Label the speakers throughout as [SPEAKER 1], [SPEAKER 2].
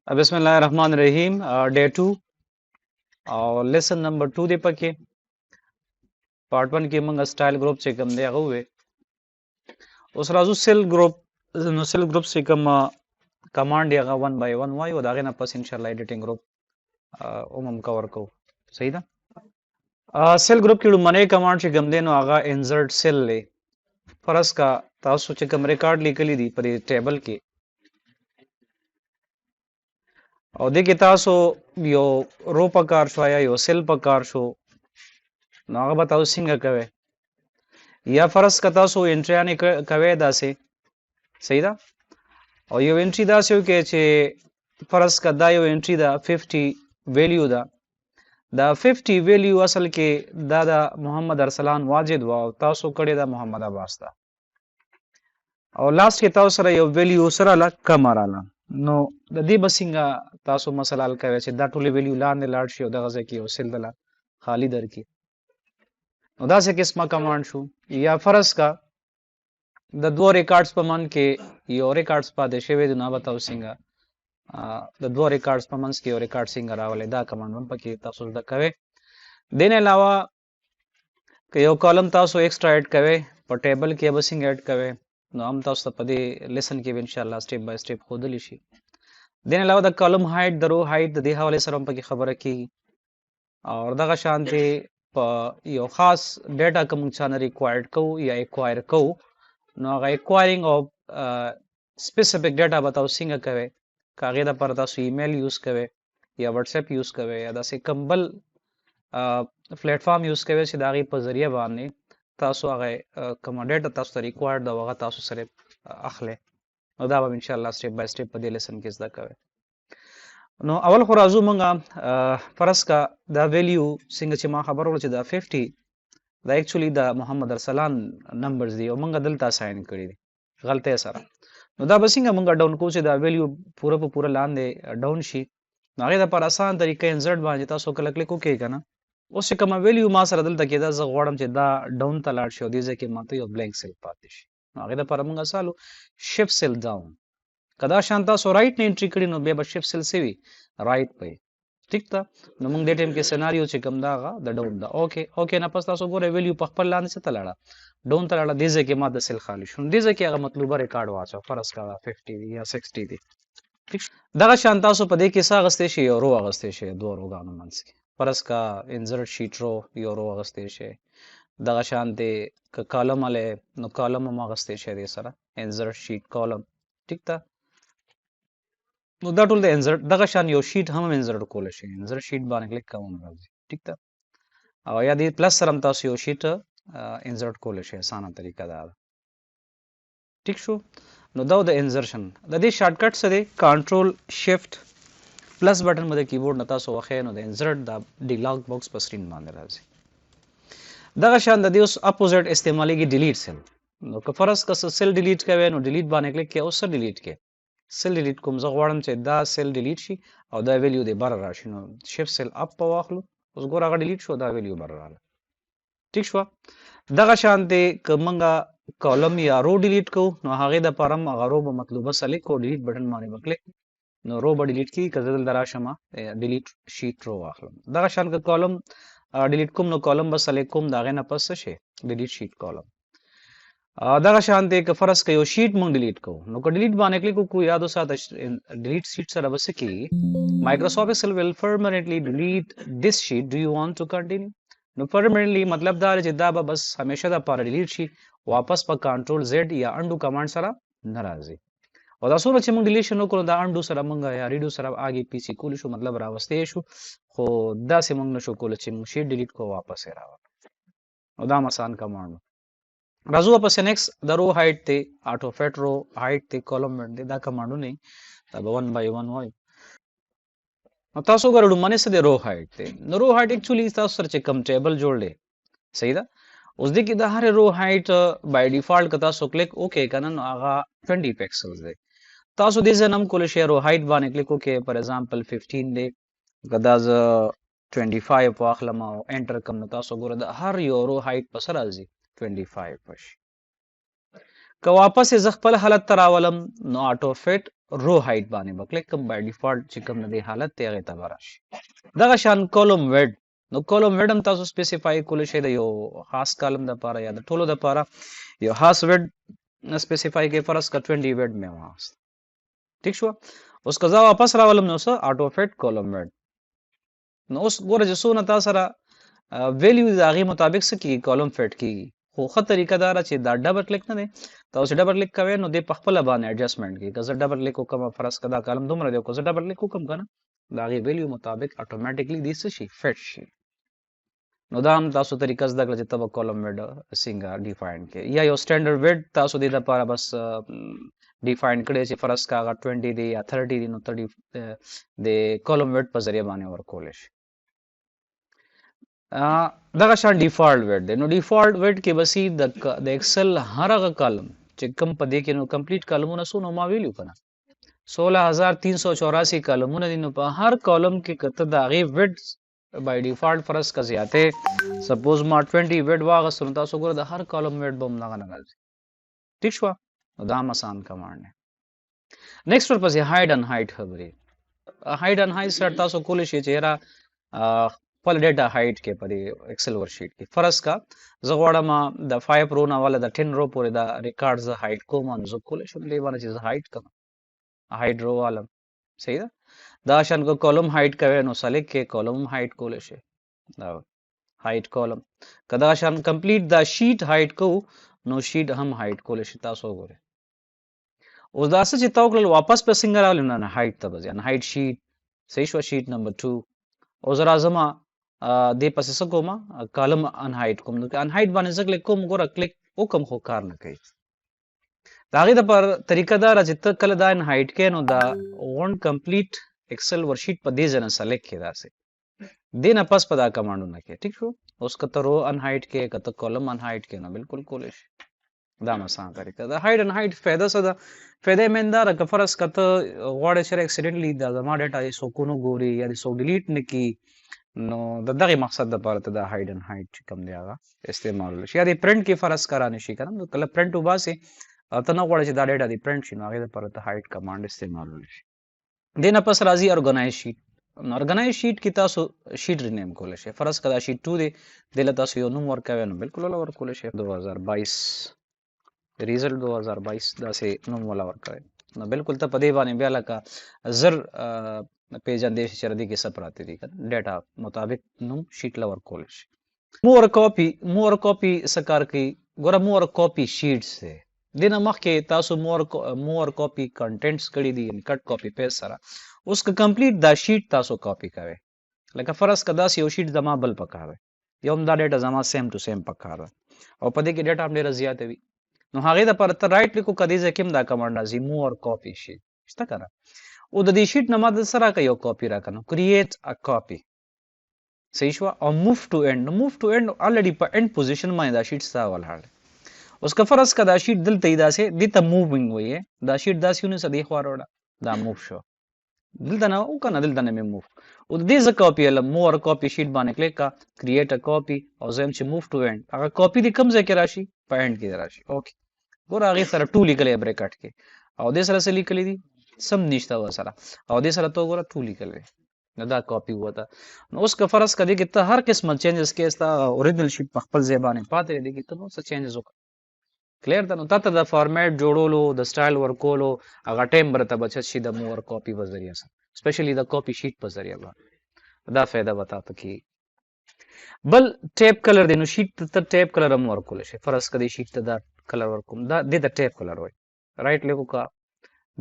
[SPEAKER 1] بسم الله الرحمن الرحیم ډے 2 او لیسن نمبر 2 دی پکې پارت 1 کې موږ سټایل ګروپ چې کوم دی هغه وې اوس راځو سیل ګروپ نو سیل ګروپ چې کوم کمانډ هغه 1 by 1 وایو دا غنه پس ان شاء الله ایډیټینګ ګروپ عموم کور کو صحیح ده سیل ګروپ کې لومړی کمانډ چې کوم دی نو هغه انسرټ سیل لې فرض کا تاسو چې کوم ریکارډ لیکلی دی په ټیبل کې او د کې تاسو یو رو پکار شو یا یو سیل پکار شو نو هغه به تاسو څنګه کوئ یا فرض که تاسو انټریانې کوئ داسې صحیح ده او یو انټري داسې وکړئ چې فرض که دا یو انټري ده 50 ویلیو ده دا 50 ویلیو اصل کې دا د محمد ارسلان واجد و او تاسو کړی ده محمد عباس ده او لاست کې تاسو سره یو ویلیو سره لا کم رااله نو د دې بسنګه تاسو مسله حل کوي چې دا ټول ویلیو لاندې لاړ شي او دغه ځکه یو سیل دلا خالی درکې نو دا څه قسمه کمانډ شو یا فرض کا د دوه ریکارډز په من کې یو ریکارډز پاتې شوی دی نو به تاسو څنګه د دوه ریکارډز په منځ کې یو ریکارډ څنګه راولې دا کمانډ هم پکې تاسو زده کوئ دین علاوه که یو کالم تاسو ایکسټرا ایډ کوئ په ټیبل کې به څنګه ایډ کوئ نو هم تاسو ته په دې لیسن کې به ان شاء الله سټیپ بای سټیپ ښودلی شي دین علاوه د کالم هایټ د رو هایټ د دې حوالې سره هم پکې خبره کیږي او دغه شانتې په یو خاص ډیټا کوم چې نه ریکوایرډ کوو یا ایکوایر کوو نو هغه ایکوایرینګ او سپیسیفیک ډیټا به تاسو څنګه کوئ که هغې دپاره تاسو ایمیل یوز کوئ یا وټساپ یوز کوئ یا داسې کوم بل پلیټ فارم یوز کوئ چې د هغې په ذریعه باندې تاسو هغه کومه ډیټا تاسو ته ریکوایرډ ده هغه تاسو سره اخلئ نو دا به ان شاء الله سټیپ بای سټیپ په دې لیسن کې زده کوئ نو اول خو راځو مونږ فرض کا دا ویلیو څنګه چې ما خبر ورکړه چې دا 50 دا ایکچولی د محمد ارسلان نمبرز دی او مونږ دلته اساین کړی دي غلطه سره نو دا به څنګه مونږ ډاون کوو چې دا ویلیو پوره په پوره لاندې ډاون شي نو هغې دپاره اسان طریقه انسرټ باندې تاسو کله کلیک وکړئ که نه اوس چې کومه ویلیو ما سره دلته کېده زه غواړم چې دا ډاون ته لاړ شي او دې ځای کې ماته یو بلینک سیل پاتې شي نو هغې دپاره مونږ سالو شفټ سیل ډاون که دا شان تاسو رایټ نه انټري کړي نو بیا به شفټ سیل سوي رایټ پې ټیک ده نو موږ دې ټایم کې سیناریو چې کوم دا هغه د ډاون ده اوکې نه پس تاسو ګورئ ویلیو په خپل لاندې څه ته لاړه ډاون ته لاړه دې ځای کې ما د سیل خالي شو دې ځای کې هغه مطلوبه ریکارډ واچوه فرض کړه 50 دی یا 60 دی ټیک دغه شان تاسو په دې کې څه اخیستی شئ یو رو اخیستی شئ دوه روګانو منځ کې فرض کا انسرټ شیټ رو یو رو اخیستی شئ دغه شانتې که کالم هلی نو کالم هم اخیستی شئ دې سره انسرټ شیټ کالم ټیک ده نو دا ټول د انسرټ دغه شان یو شیټ هم انسرټ کولی شئ انسرټ شیټ باندې کلیک کوم راځي ټیک ده او یا دې پلس سره هم تاسو یو شیټ انسرټ کولی شئ اسانه طریقه دا ده ټیک شو نو دا د انسرشن د دې شارټ کټ څه دی کنټرول شفټ پلس بټن به د کیبورډ نه تاسو وښیئ نو د انسرټ د ډیلاګ باکس په سکرین باندې راځي دغه شان د دې اوس اپوزټ استعمالیږي ډیلیټ سیل نو که فرض که سیل ډیلیټ کوئ نو ډیلیټ باندې کلیک کړئ او څه ډیلیټ کړئ سیل ډیلیټ کوم زه غواړم چې دا سیل ډیلیټ شي او دا ویلیو دې بره راشي نو شفټ سیل اپ په واخلو اوس ګوره هغه ډیلیټ شو دا ویلیو بره راغله ټیک شوه دغه شانتې که موږ کالم یا رو ډیلیټ کوو نو هغې دپاره هم هغه رو به مطلوبه سلیک کړو ډیلیټ بټن باندې به کلیک نو رو به ډیلیټ کېږي که زه دلته راشم ډیلیټ شیټ رو واخلم دغه شان که کالم ډیلیټ کوم نو کالم به سلیکټ کوم د هغې نه پس څه شی ډیلیټ شیټ کالم دغه شانتې که فرض که یو شیټ موږ ډیلیټ کوو نو که ډیلیټ باندې کلیک وکړو یاد وساته ډیلیټ شیټ سره به څه کېږي مایکروسوفټ ایکسل will permanently delete this sheet do you want to continue نو permanently مطلب دا چې دا به بس همیشه دپاره ډیلیټ شي واپس په کنټرول زیډ یا انډو کمانډ سره نه راځي او دا څومره چې موږ ډیلیشن وکړو دا انډو سره موږ یا ریډو سره آګې پیسې کولی شو مطلب راوستی شو خو داسې موږ نشو کولی چې موږ شیټ ډیلیټ کوو واپس یې راوړو نو دا هم اسان کمانډ راځو واپس نیکسټ د رو هایټ دی آټو فیټ رو هایټ دی کالم دی دا کمانډونه دا به 1 by 1 وایو نو تاسو ګورئ لومړنی څه دی رو هایټ دی نو رو هایټ ایکچولی تاسو سره چې کوم ټیبل جوړ دی صحیح ده اوس دې کې د هرې رو هایټ بای ډیفالټ که تاسو کلیک وکړئ که نه نو هغه 20 پکسلز دی تاسو دې ځای نه هم کولی شئ رو هایټ باندې کلیک وکړئ فار ایگزامپل 15 دی که دا زه 25 واخلم او انټر کړم نو تاسو ګوره د هر یو رو هایټ په څه راځي 25 بشي که واپس یې زه خپل حالت ته راولم نو آټو فټ رو هایټ باندې به کلیک کوم بای ډیفالت چې کوم د حالت ته هغه ته راشي. دغه شان کولم ویډ، نو کولم ویډ هم تاسو سپیسیفای کولی شئ د یو خاص کالم لپاره یا د ټولو لپاره یو خاص ویډ سپیسیفای کې فرض کا 20 ویډ مې واست. ٹھیک شو. اوس که زه واپس راولم نو څه اټو فټ کولم ویډ، نو اوس ګوره چې څونه تا سره ویلیو د هغې مطابق څه کېږي کالم فټ کېږي. خو ښه طریقه دا ده چې دا ډبل کلیک نه دی، تاسو ډبل کلیک کوئ نو دی په خپله باندې اډجسټمنټ کوي. که زه ډبل کلیک وکړم فرض که دا کالم دومره دی او که زه ډبل کلیک وکړم که نه د هغې ویلیو مطابق اټومیټیکلی دی څه شي فټ شي. نو دا هم تاسو طریقه زده کړه چې ته به کالم ویډ څنګه ډیفاین کړې، یا یو سټینډرډ ویډ تاسو دې دپاره بس ډیفاین کړی چې فرض که هغه 20 دی یا 30 دی نو ته د کالم ویډ په ذریعه باندې ورکولی شي. دغه شان ډیفالټ ویډ دی. نو ډیفالټ ویډ کې بسي د ایکسل هر هغه کالم چې کوم په دې کې نو کمپلیټ کالمونه څو نو ما ویلو کنه 16384 کالمونه دي. نو په هر کالم کې کته د هغې ویډ بای ډیفالټ فرض که زیاتې سپوز ما 20 ویډ واغستو نو تاسو ګوره د هر کالم ویډ به هم دغه نه راځي. ٹھیک شوه. نو دا هم آسان کمانډ دی. نیکسټ ورپسې هایډ ان هایټ خبرې. هایډ ان هایټ سره تاسو کولی شئ چې یاره خپل ډیټا هایټ کې په دې ایکسل ورشیټ کې فرض کا زه غواړم د 5 رو نه والا د 10 رو پورې دا ریکارډ زه هایټ کوم نو زه کولی شم دې باندې چې زه هایټ کوم هایټ رو والم. صحیح ده. دا شان کو کالم هایټ کوي نو سلیکټ کې کالم هایټ کولی شي دا هایټ کالم. کدا شان کمپلیټ دا شیټ هایټ کو نو شیټ هم هایټ کولی شي. تاسو وګورئ اوس دا څه چې تا وکړل واپس په څنګه راولم نه هایټ ته به ځي هایټ شیټ. صحیح شوه. شیټ نمبر 2 او زه راځم دې پسې څه کوم کالم ان هایټ کوم. نو ان هایټ باندې زه کلیک کوم ګوره کلیک وکم خو کار نه کوي. د هغې دپاره طریقه دا ده چې ته کله دا ان هایټ کوې نو دا غونډ کمپلیټ ایکسل ورشیټ په دې ځای نه سلیکټ کړې داسې دې نه پس په دا کمانډونه کې. ټیک شو. اوس که ته رو ان هایټ کې که ته کالم ان هایټ کې نو بالکل کولی شي. دا هم اسان طریقه ده. هایډ ان هایټ فایده څه ده؟ فایده یې مین دا ده که فرض که ته غواړې چې اکسیډنټلی دا زما ډیټا یې څوک ونه ګوري یا دې څوک ډیلیټ نه کړي نو د دغې مقصد دپاره ته دا هایډ ان هایټ چې کوم دی هغه استعمالولی شي. یا دې پرنټ کې فرض که رانه شي که نه نو کله پرنټ وباسې ته نه غواړې چې دا ډیټا دې پرنټ شي نو هغې دپاره ته هایډ کمانډ استعمالولی شي. دې نه پس راځي ارګنایز شیټ. نو ارګنایز شیټ کې تاسو شیټ رینیم کولی شئ. فرض که دا شیټ 2 دی دې له تاسو یو نوم ورکوئ نو بالکل وله ورکولی شئ 2022 ریزلټ 2022 داسې نوم وله ورکوئ نو بالکل ته په دې باندې بیا لکه زر پیژندی شي چې دې کې څه پراته دي ډیټا مطابق نوم شیټ له ورکولی شي. مور کاپي څه کار کوي ګوره مور کاپي شیټس دی. دې نه مخکې تاسو مور کاپي کنټینټس کړي دي کټ کاپي پیسټ سره. اوس که کمپلیټ دا شیټ تاسو کاپي کوئ لکه فرض که داسې یو شیټ زما بل پکار دی یو هم دا ډیټا زما سیم ټو سیم پکار ده او په دې کې ډیټا هم ډېره زیاته وي نو هغې دپاره ته رایټ کلیک وکړه دې ځای کې هم دا کمانډ راځي مور کاپي شیټ شته که نه. او د دې شیټ نه ما د څه راکړه یو کاپي راکړه نو کریټ ا کاپي. صحیح شوه. او موف ټو اینډ نو موف ټو اینډ الریډي په اینډ پوزیشن باندې دا شیټ ستا ولاړ دی. اوس که فرض که دا شیټ دلته یي داسې دې ته مووینګ وایي دا شیټ داسې ونیسه دې خوا راوړه دا موف شو دلته نه وکنه دلته نه مې موف او دې زه کاپي علم مور کاپي شیټ باندې کلیک کا کریټ ا کاپي او زه یم چې موف ټو اینډ هغه کاپي دې کوم ځای کې راشي په اینډ کې راشي. اوکې ګوره هغې سره 2 لیکلی بریکټ کې او دې سره څه لیکلی دي سم نشته ورسره او دې سره ته وګوره 2 لیکلی نو دا کاپي وته. نو اوس که فرض که دې کې ته هر قسمه چینجز کې ستا اوریجنل شیټ په خپل ځای باندې پاتې دی کې ته نو څه چینجز وکړه کلیر ده. نو تا ته د فارمیټ جوړولو د سټایل ورکولو هغه ټایم به راته بچت شي د مور کاپي په ذریعه سره اسپیشلی د کاپي شیټ په ذریعه باندې دا فایده به تا ته کېږي. بل ټیپ کلر دی نو شیټ ته ټیپ کلر هم ورکولی شي. فرض که دې شیټ ته دا کلر ورکوم دا دې ته ټیپ کلر وایي رایټ کلیک وکړه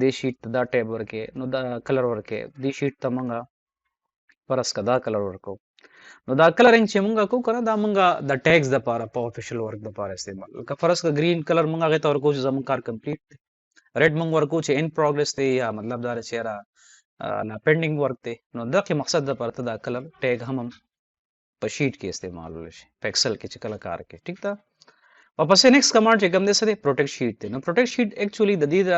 [SPEAKER 1] دې شیټ ته دا ټیپ ورکې نو دا کلر ورکې دې شیټ ته موږ فرض که دا کلر ورکو نو دا کلرینګ چې مونږ کوو که نه دا مونږ د ټیګز دپاره په افیشل ورک دپاره استعمال لکه فرض که ګرین کلر مونږ هغې ته ورکوو چې زموږ کار کمپلیټ دی. ریډ مونږ ورکوو چې ان پروګرس دی یا مطلب دا چې یاره لا پینډینګ ورک دی نو دغې مقصد دپاره ته دا کلر ټیګ هم په شیټ کې استعمالولی شي په ایکسل کې چې کله کار کوي. ټیک ده. واپسې نیکسټ کمانډ چې کوم دی څه دی پروټیکټ شیټ دی. نو پروټیکټ شیټ ایکچولی د دې د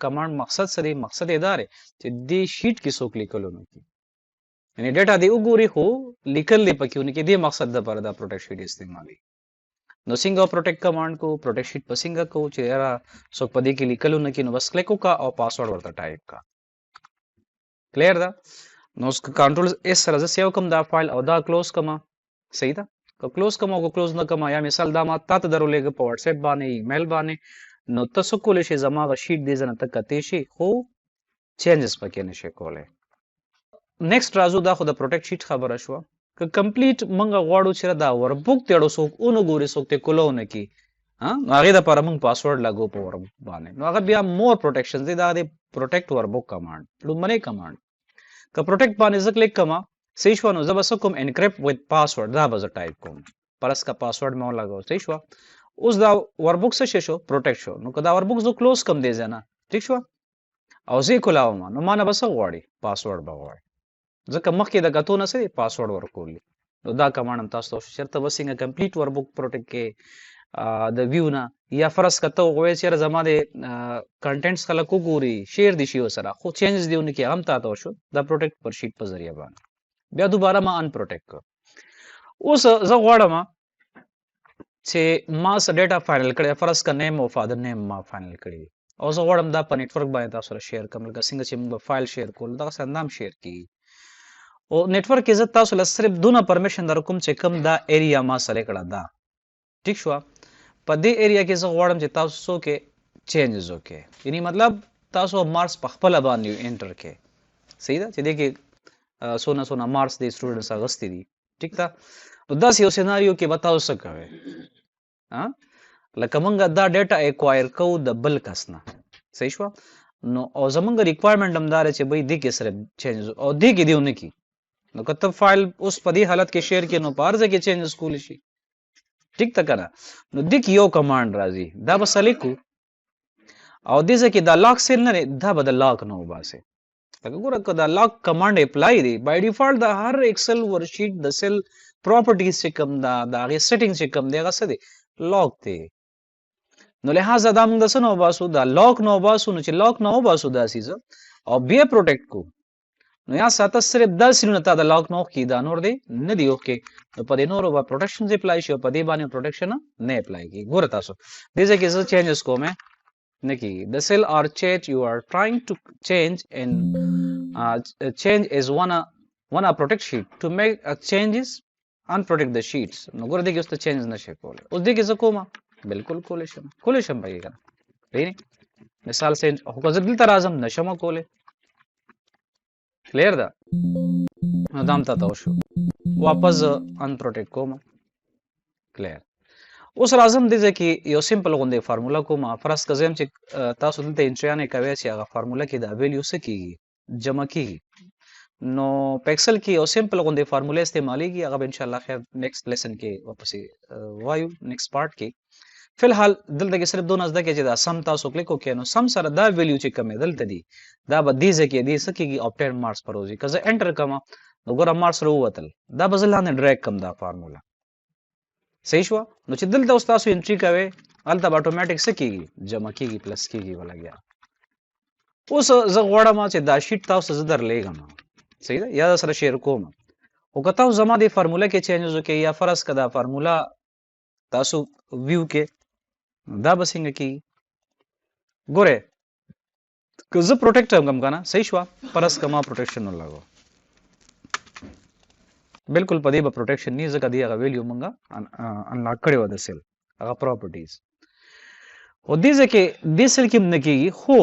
[SPEAKER 1] کمانډ مقصد څه دی مقصد یې دا دی چې دې شیټ کې څوک لیکلو نه کړي یعنی ډیټا دی وګوري خو لیکل دی پکې ونه کې دې مقصد دپاره دا پروټیکټ شیټ استعمالي. نو څنګه پروټیکټ کمانډ کو پروټیکټ شیټ په څنګه کو چې یاره څوک په دې کې لیکلو نه کې نو بس کلیک وکړه او پاسورډ ورته ټایپ کا کلیر ده نو اس کنټرول اس سره زه سیو کوم دا فایل او دا کلوز کما صحیح ده که کلوز کما او کلوز نه کما یا مثال دا ما تاسو درولېږه په واتس اپ باندې ایمیل باندې نو تاسو کولای شئ زما غ شیټ دې زنه تک کته شي خو چینجز پکې نشي کولای نیکسټ راځو دا خو د پروټیکټ شیټ خبره شو که کمپلیټ مونږ غواړو چې دا وربوک تیړو څوک اونو ګوري څوک ته کولونه کی ها هغه د لپاره مونږ پاسورډ لاګو په وربوک باندې نو هغه بیا مور پروټیکشن دی دا د پروټیکټ وربوک کمانډ لومړی کمانډ که پروټیکټ باندې زه کلیک کما صحیح شو نو زه بس کوم انکریپټ وذ پاسورډ دا به ټایپ کوم پرس کا پاسورډ مو لګاو صحیح شو اوس دا وربوک څه شو پروټیکټ شو نو که دا وربوک زه کلوز کم دی ځنه ٹھیک شو او زه کولاوم نو ما نه بس غواړي پاسورډ بغواړي ځکه مخکې د غتو نه سره پاسورډ ورکولې نو دا کمانډ هم تاسو ته شرط وسینګه کمپلیټ وربوک پروټیکټ کې د ویو نه یا فرض کته وې چې زما د کنټینټس خلکو ګوري شیر دي شي سره خو چینجز دیونه کې هم تاسو شو دا پروټیکټ پر شیټ په ذریعہ باندې بیا دوباره ما ان پروټیکټ اوس زه غواړم چې ما س ډیټا فاینل کړی فرض کا نیم او فادر نیم ما فاینل کړی او زه غواړم دا په نتورک باندې تاسو سره شیر کوم لکه څنګه چې موږ فایل شیر کول دا سندام شیر کی او نتورک کې زه تاسو له صرف دونه پرمیشن در کوم چې کوم دا ایریا ما سره کړه دا ٹھیک شو په دې ایریا کې زه غواړم چې تاسو کې چینجز وکړي یعنی مطلب تاسو مارکس په خپل باندې انټر کې صحیح ده چې دې کې سونا مارکس دي سټوډنټس اغستې دي ٹھیک ده نو دا یو سيناریو کې بتاو څه کوي ها لکه مونږ دا ډیټا ایکوایر کو د بل کس نه صحیح شو نو او زمونږ ریکوایرمنټ همدار چې به دې کې سره چینجز او دې کې دیونه کی نو کته فایل اوس په دې حالت کې شیر کې نو پارځه کې چینجز کول شي ٹھیک تا کنه نو دې کې یو کمانډ راځي دا بس لیکو او دې ځکه دا لاک سیل نه دا بدل لاک نه وباسه لکه ګوره کدا لاک کمانډ اپلای دی بای ډیفالت د هر ایکسل ورشیټ د سیل پراپرټیز چې کوم دا هغه سیټینګ چې کوم دی هغه څه دی لاک دی نو لہذا دا موږ د سنو باسو دا لاک نو باسو نو چې لاک نو باسو دا سیز او بیا پروټیکټ کو نو یا ساته صرف دا سینو ته د لاک نو کی دا نور دی نه دی اوکے نو په دې نور او پروټیکشن اپلای شي په دې باندې پروټیکشن نه اپلای کی ګوره تاسو دې ځکه چې چینجز کوم نه کی the cell or chat you are trying to change and change is one protect sheet to make changes unprotect the sheets نو ګوره دې کې اوس ته چینج نشي کول اوس دې کې څه کومه بالکل کولیشن پای کنه ویني مثال سے هو ځدل تر اعظم نشم کوله کلیر ده نو دام تا شو واپس ان پروټیکټ کوم کلیر اوس راځم دې چې یو سیمپل غونډه فارمولا کوم فرض کزم چې تاسو دلته انټریا نه کوي چې هغه فارمولا کې د ویلیو څه کیږي جمع کیږي نو پکسل کې یو سیمپل غونډه فارمولا استعماليږي هغه ان شاء الله خیر نیکسټ لیسن کې واپس وایو نیکسټ پارت کې فی الحال دلته کې صرف دونه زده کې چې دا سم تاسو کلیک وکړئ نو سم سره دا ویلیو چې کومه دلته دی دا به دې ځکه دې سکیږي اپټین مارکس پروزي کزه انټر کما نو ګور مارکس وروتل دا به ځلانه ډرګ کم دا فارمولا صحیح شو نو چې دلته اوس تاسو انټری کوي الته اتوماتیک سکیږي جمع کیږي پلس کیږي ولګیا اوس زه غواړم چې دا شیټ تاسو زه درلېږم صحیح ده یا سره شیر کوم او که تاسو زما د فارمولا کې چینجز وکړئ یا فرض کدا فارمولا تاسو ویو کې دا بسنګ کی ګوره که زه پروټیکټ هم کنه صحیح شو پرس کما پروټیکشن لګو بالکل پدې به پروټیکشن نه زکه دی هغه ویلیو مونږه انلاک کړو د سیل هغه پراپرټیز او دې ځکه دې سیل کې نه کیږي خو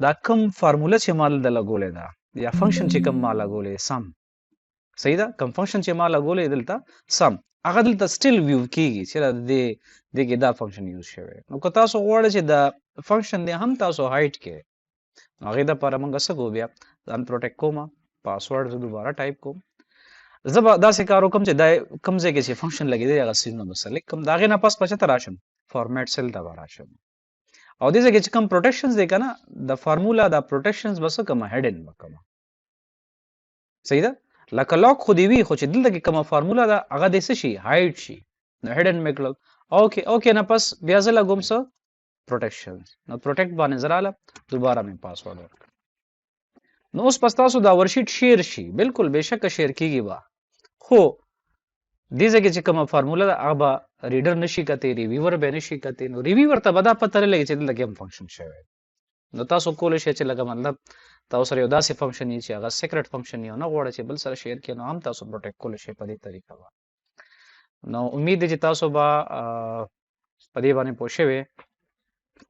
[SPEAKER 1] دا کم فارمولا چې مال د لګولې دا یا فنکشن چې کم مال لګولې سم صحیح ده کم فنکشن چې مال لګولې دلته سم هغه دلته سټیل ویو کیږي چې دغه دا فنکشن یوز شوی نو که تاسو غواړئ چې دا فنکشن دی هم تاسو هایټ کې هغه د لپاره موږ څه کو بیا ځان پروټیکټ کوم پاسورډ دوباره ټایپ کوم زبا دا څه کارو کوم چې دا کم ځای کې چې فنکشن لګی دی هغه سینه مسله کوم داغه نه پس پچته راشم فارمیټ سیل دا راشم او دې ځای کې چې کوم پروټیکشنز دی کنه د فارمولا دا پروټیکشنز بس کوم هډن وکم صحیح ده لکه لاک خو دی وی خو چې دلته کې کومه فارمولا ده هغه د څه شي هایټ شي نو هډن میکل اوکے نه پس بیا زه لګوم څه پروټیکشن نو پروټیکټ باندې زراله دوباره مې پاسورډ ورکړ نو اوس پس تاسو دا ورشیټ شیر شي بالکل بهشکه شیر کیږي با خو دې ځکه چې کومه فارموله ده هغه به ریډر نشي کته ریویور به نشي کته نو ریویور ته به دا پته لګي چې دلته کوم فنکشن شوی نو تاسو کولای شئ چې لکه مطلب تاسو سره یو داسې فنکشن یې چې هغه سیکرټ فنکشن یې نه غواړي چې بل سره شیر کړي نو هم تاسو پروټیکټ کولای شئ په دې طریقه باندې نو امید دی چې تاسو به په دې باندې پوه شئ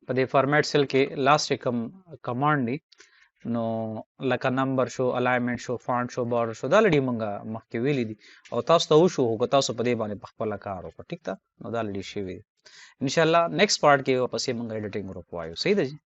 [SPEAKER 1] په دې فارمیټ سیل کې لاست کوم کمانډ دی نو لکه نمبر شو الاینمنت شو فونټ شو بارډر شو دا لړۍ مونږه مخکې ویلي دي او تاسو ته وشو هو تاسو په دې باندې په خپل کار وکړئ ټیک ده نو دا لړۍ شوی ان شاء الله نیکسٹ پارت کې واپس مونږ ایډیټینګ ورو کوو صحیح ده جی